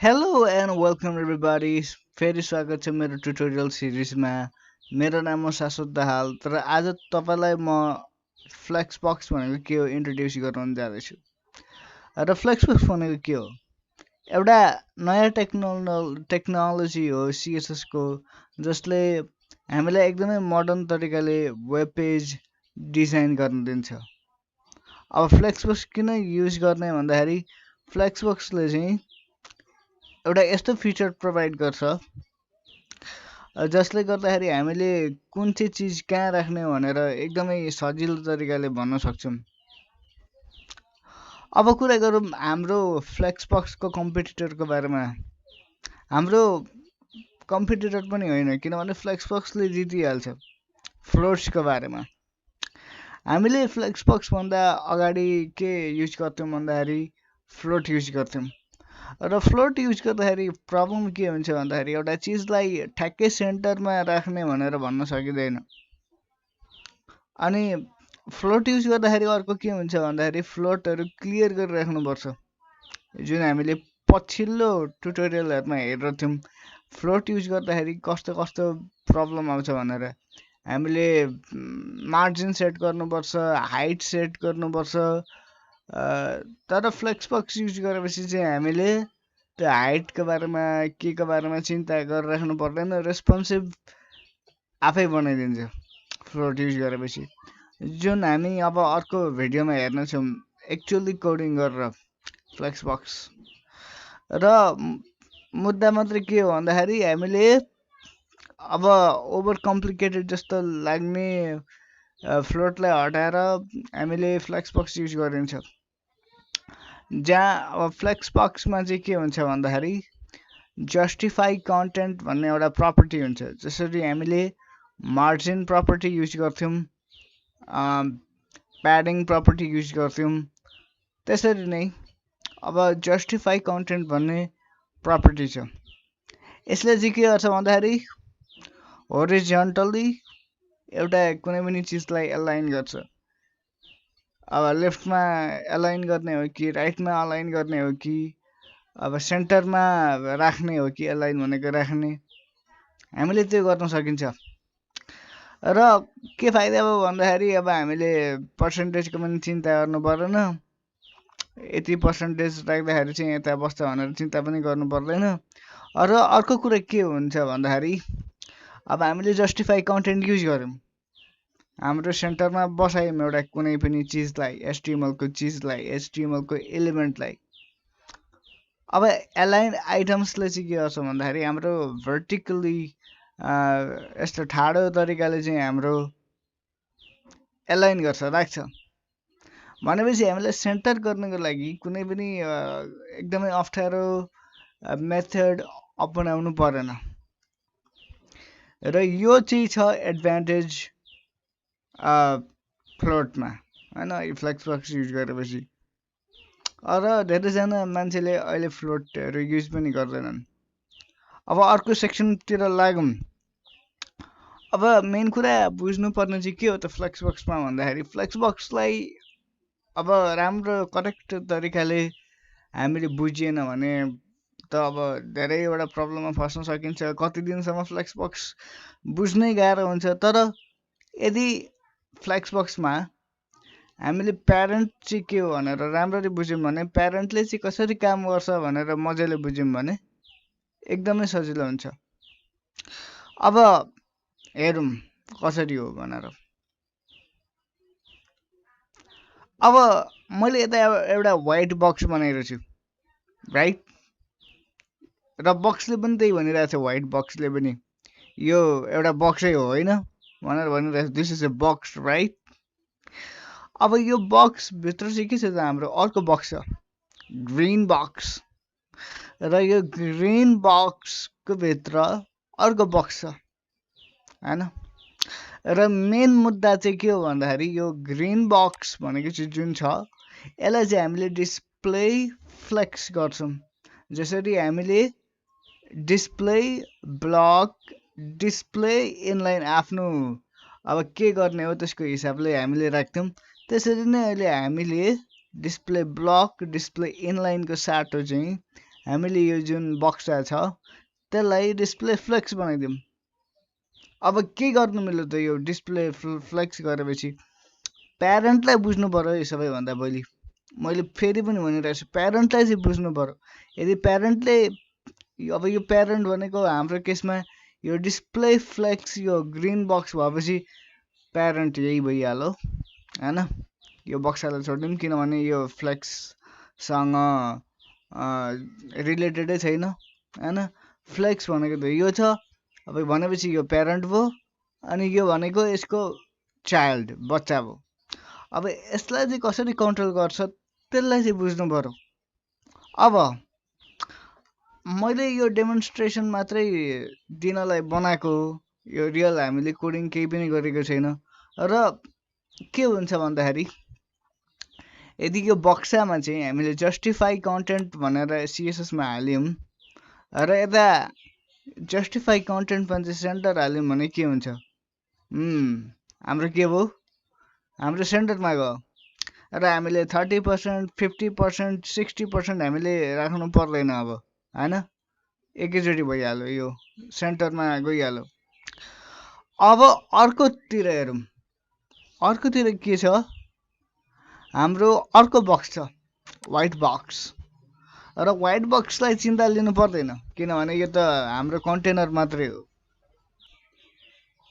Hello and welcome everybody. फेरि स्वागत छ मेरो ट्युटोरियल सिरिजमा। मेरो नाम हो शाश्वत दाहाल। तर आज तपाईलाई म फ्लेक्सबक्स भनेको के हो इन्ट्रोड्युस गराउन जाँदैछु। र फ्लेक्सबक्स भनेको के हो? एउटा नयाँ टेक्नोलोजी हो CSS को, जसले हामीलाई एकदमै मोडर्न तरिकाले वेब पेज डिजाइन गर्न दिन्छ। अब फ्लेक्सबक्स किन युज गर्ने भन्दाखेरि फ्लेक्सबक्सले चाहिँ एउटा यस्तो फिचर प्रोभाइड गर्छ जसले गर्दाखेरि हामीले कुन चाहिँ चिज कहाँ राख्ने भनेर एकदमै सजिलो तरिकाले भन्न सक्छौँ। अब कुरा गरौँ हाम्रो फ्लेक्सबक्सको कम्पिटिटरको बारेमा। हाम्रो कम्पिटिटर पनि होइन, किनभने फ्लेक्सबक्सले जितिहाल्छ। फ्लोट्सको बारेमा हामीले फ्लेक्सबक्स भन्दा अगाडि के युज गर्थ्यौँ भन्दाखेरि फ्लोट युज गर्थ्यौँ। र फ्लोट युज गर्दाखेरि प्रब्लम के हुन्छ भन्दाखेरि एउटा चिजलाई ठ्याक्कै सेन्टरमा राख्ने भनेर भन्न सकिँदैन। अनि फ्लोट युज गर्दाखेरि अर्को के हुन्छ भन्दाखेरि फ्लोटहरू क्लियर गरेर राख्नुपर्छ, जुन हामीले पछिल्लो ट्युटोरियलहरूमा हेरेर थियौँ। फ्लोट युज गर्दाखेरि कस्तो कस्तो प्रब्लम आउँछ भनेर हामीले मार्जिन सेट गर्नुपर्छ, हाइट सेट गर्नुपर्छ। तर फ्लेक्सबक्स युज गरेपछि चाहिँ हामीले त्यो हाइटको बारेमा के को बारेमा चिन्ता गरिराख्नु पर्दैन, रेस्पोन्सिभ आफै बनाइदिन्छ फ्लोट युज गरेपछि, जुन हामी अब अर्को भिडियोमा हेर्नेछौँ एक्चुअली कोडिङ गरेर फ्लेक्सबक्स। र मुद्दा मात्रै के हो भन्दाखेरि हामीले अब ओभर कम्प्लिकेटेड जस्तो लाग्ने फ्लोटलाई हटाएर हामीले फ्लेक्सबक्स युज गरिन्छ। जहाँ अब फ्लेक्सबक्समा चाहिँ के हुन्छ भन्दाखेरि जस्टिफाई कन्टेन्ट भन्ने एउटा प्रपर्टी हुन्छ। जसरी हामीले मार्जिन प्रपर्टी युज गर्थ्यौँ, प्याडिङ प्रपर्टी युज गर्थ्यौँ, त्यसरी नै अब जस्टिफाई कन्टेन्ट भन्ने प्रपर्टी छ। यसले चाहिँ के गर्छ भन्दाखेरि होरिजन्टली एउटा कुनै पनि चिजलाई एलाइन गर्छ। अब लेफ्टमा एलाइन गर्ने हो कि राइटमा अलाइन गर्ने हो कि अब सेन्टरमा राख्ने हो कि एलाइन भनेको राख्ने, हामीले त्यो गर्न सकिन्छ। र के फाइदा भयो भन्दाखेरि अब हामीले पर्सेन्टेजको पनि चिन्ता गर्नु परेन। यति पर्सेन्टेज राख्दाखेरि चाहिँ यता बस्छ भनेर चिन्ता पनि गर्नु पर्दैन। र अर्को कुरा के हुन्छ भन्दाखेरि अब हामीले जस्टिफाई कन्टेन्ट युज गऱ्यौँ, हाम्रो सेन्टरमा बसायौँ एउटा कुनै पनि चिजलाई, एचटिएमएलको चिजलाई, एचटिएमएलको एलिमेन्टलाई। अब एलाइन आइटम्सले चाहिँ के गर्छ भन्दाखेरि हाम्रो भर्टिकली यस्तो ठाडो तरिकाले चाहिँ हाम्रो एलाइन गर्छ, राख्छ। भनेपछि हामीलाई सेन्टर गर्नको लागि कुनै पनि एकदमै अप्ठ्यारो मेथड अपनाउनु परेन। र यो चाहिँ छ एडभान्टेज फ्लोटमा, होइन, फ्लेक्सबक्स युज गरेपछि। र धेरैजना मान्छेले अहिले फ्लोटहरू युज पनि गर्दैनन्। अब अर्को सेक्सनतिर लागौँ। अब मेन कुरा बुझ्नुपर्ने चाहिँ के हो त फ्लेक्सबक्समा भन्दाखेरि फ्लेक्सबक्सलाई अब राम्रो करेक्ट तरिकाले हामीले बुझिएन भने त अब धेरैवटा प्रब्लममा फस्न सकिन्छ। कति दिनसम्म फ्लेक्सबक्स बुझ्नै गाह्रो हुन्छ। तर यदि फ्लेक्सबक्समा हामीले प्यारेन्ट चाहिँ के हो भनेर राम्ररी बुझ्यौँ भने, प्यारेन्टले चाहिँ कसरी काम गर्छ भनेर मजाले बुझ्यौँ भने एकदमै सजिलो हुन्छ। अब हेरौँ कसरी हो भनेर। अब मैले यता एउटा व्हाइट बक्स बनाइरहेको छु, राइट? र बक्सले पनि त्यही भनिरहेको छ, व्हाइट बक्सले पनि यो एउटा बक्सै हो होइन भनेर भनिरहेको छ, this is a box, right? अब यो बक्सभित्र चाहिँ के छ त, हाम्रो अर्को बक्स छ, ग्रिन बक्स। र यो ग्रिन बक्सको भित्र अर्को बक्स छ, होइन? र मेन मुद्दा चाहिँ के हो भन्दाखेरि यो ग्रिन बक्स भनेको चाहिँ जुन छ, यसलाई चाहिँ हामीले डिस्प्ले फ्लेक्स गर्छौँ। जसरी हामीले डिस्प्ले ब्लक, डिस्प्ले इनलाइन आफ्नो अब के गर्ने हो त्यसको हिसाबले हामीले राख्थ्यौँ। त्यसरी नै अहिले हामीले डिस्प्ले ब्लक, डिस्प्ले इनलाइनको साटो चाहिँ हामीले यो जुन बक्सा छ त्यसलाई डिस्प्ले फ्लेक्स बनाइदिउँ। अब के गर्नु मिल्यो त यो डिस्प्ले फ्लेक्स गरेपछि प्यारेन्टलाई बुझ्नु पर्यो यो सबैभन्दा पहिली। मैले फेरि पनि भनिरहेको छु, प्यारेन्टलाई चाहिँ बुझ्नु पर्यो। यदि प्यारेन्टले अब यो प्यारेन्ट भनेको हाम्रो केसमा यो डिस्प्ले फ्लेक्स यो ग्रिन बक्स भएपछि प्यारेन्ट यही भइहाल्यो होइन। यो बक्सालाई छोडिदिउँ किनभने यो फ्लेक्ससँग रिलेटेडै छैन होइन। फ्लेक्स भनेको त यो छ, अब भनेपछि यो प्यारेन्ट भयो अनि यो भनेको यसको चाइल्ड बच्चा भयो। अब यसलाई चाहिँ कसरी कन्ट्रोल गर्छ त्यसलाई चाहिँ बुझ्नु पर्यो। अब मैले यो डेमोन्स्ट्रेसन मात्रै दिनलाई बनाएको, यो रियल हामीले कोडिङ केही पनि गरेको छैन। र के हुन्छ भन्दाखेरि यदि यो बक्सामा चाहिँ हामीले जस्टिफाई कन्टेन्ट भनेर सिएसएसमा हाल्यौँ र यता जस्टिफाई कन्टेन्टमा चाहिँ सेन्टर हाल्यौँ भने के हुन्छ? हाम्रो के भयो? हाम्रो सेन्टरमा गयो र हामीले 30%, 50%, 60% हामीले राख्नु पर्दैन अब होइन। एकैचोटि भइहाल्यो, यो सेन्टरमा गइहाल्यो। अब अर्कोतिर हेरौँ, अर्कोतिर के छ? हाम्रो अर्को बक्स छ व्हाइट बक्स, र व्हाइट बक्सलाई चिन्ता लिनु पर्दैन किनभने यो त हाम्रो कन्टेनर मात्रै हो।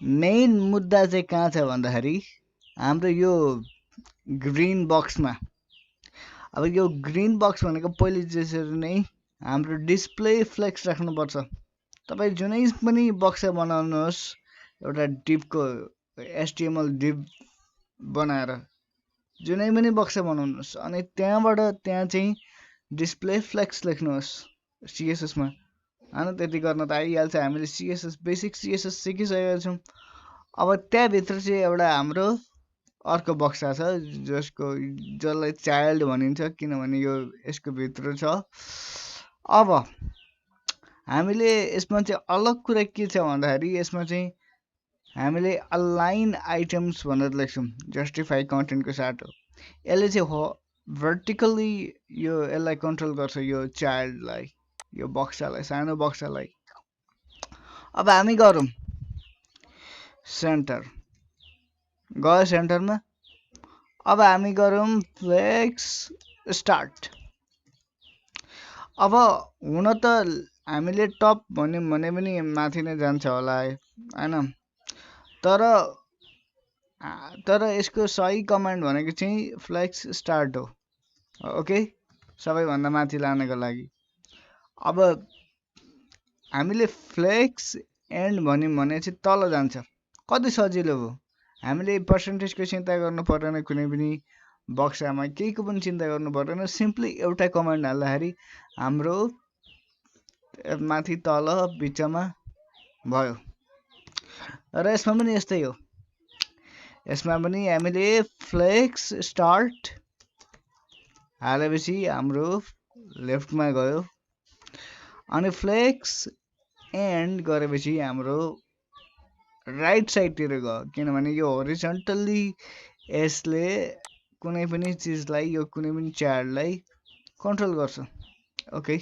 मेन मुद्दा चाहिँ कहाँ छ भन्दाखेरि हाम्रो यो ग्रिन बक्समा। अब यो ग्रिन बक्स भनेको पहिले जसरी नै हाम्रो डिस्प्ले फ्लेक्स राख्नुपर्छ। तपाईँ जुनै पनि बक्सा बनाउनुहोस् एउटा डिपको एचटिएमएल डिप बनाएर जुनै पनि बक्सा बनाउनुहोस् अनि त्यहाँ चाहिँ डिस्प्ले फ्लेक्स लेख्नुहोस् सिएसएसमा होइन। त्यति गर्न त आइहाल्छ, हामीले सिएसएस बेसिक सिएसएस सिकिसकेका छौँ। अब त्यहाँभित्र चाहिँ एउटा हाम्रो अर्को बक्सा छ जसलाई चाइल्ड भनिन्छ किनभने यो यसको भित्र छ। अब हामीले यसमा चाहिँ अलग कुरा के छ भन्दाखेरि यसमा चाहिँ हामीले अलाइन आइटम्स भनेर लेख्छौँ, जस्टिफाई कन्टेन्टको साथ हो। यसले चाहिँ भर्टिकली यसलाई कन्ट्रोल गर्छ, यो चाइल्डलाई, यो बक्सालाई, सानो बक्सालाई। अब हामी गरौँ सेन्टर, गयो सेन्टरमा। अब हामी गरौँ फ्लेक्स स्टार्ट। अब हुन त हामीले टप भन्यौँ भने पनि माथि नै जान्छ होला होइन। तर यसको सही कमान्ड भनेको चाहिँ फ्लेक्स स्टार्ट हो। ओके, सबैभन्दा माथि लानको लागि। अब हामीले फ्लेक्स एन्ड भन्यौँ भने चाहिँ तल जान्छ। कति सजिलो भयो, हामीले पर्सेन्टेजको चिन्ता गर्नु पर्दैन, कुनै पनि बक्सामा केहीको पनि चिन्ता गर्नु पर्दैन। सिम्पली एउटा कमान्ड हाल्दाखेरि हाम्रो माथि तल बिचमा भयो। र यसमा पनि यस्तै हो, यसमा पनि हामीले फ्लेक्स स्टार्ट हालेपछि हाम्रो लेफ्टमा गयो अनि फ्लेक्स एन्ड गरेपछि हाम्रो राइट साइडतिर गयो किनभने यो होरिजन्टल्ली यसले कुनै पनि चिजलाई, यो कुनै पनि चार्टलाई कन्ट्रोल गर्छ। ओके।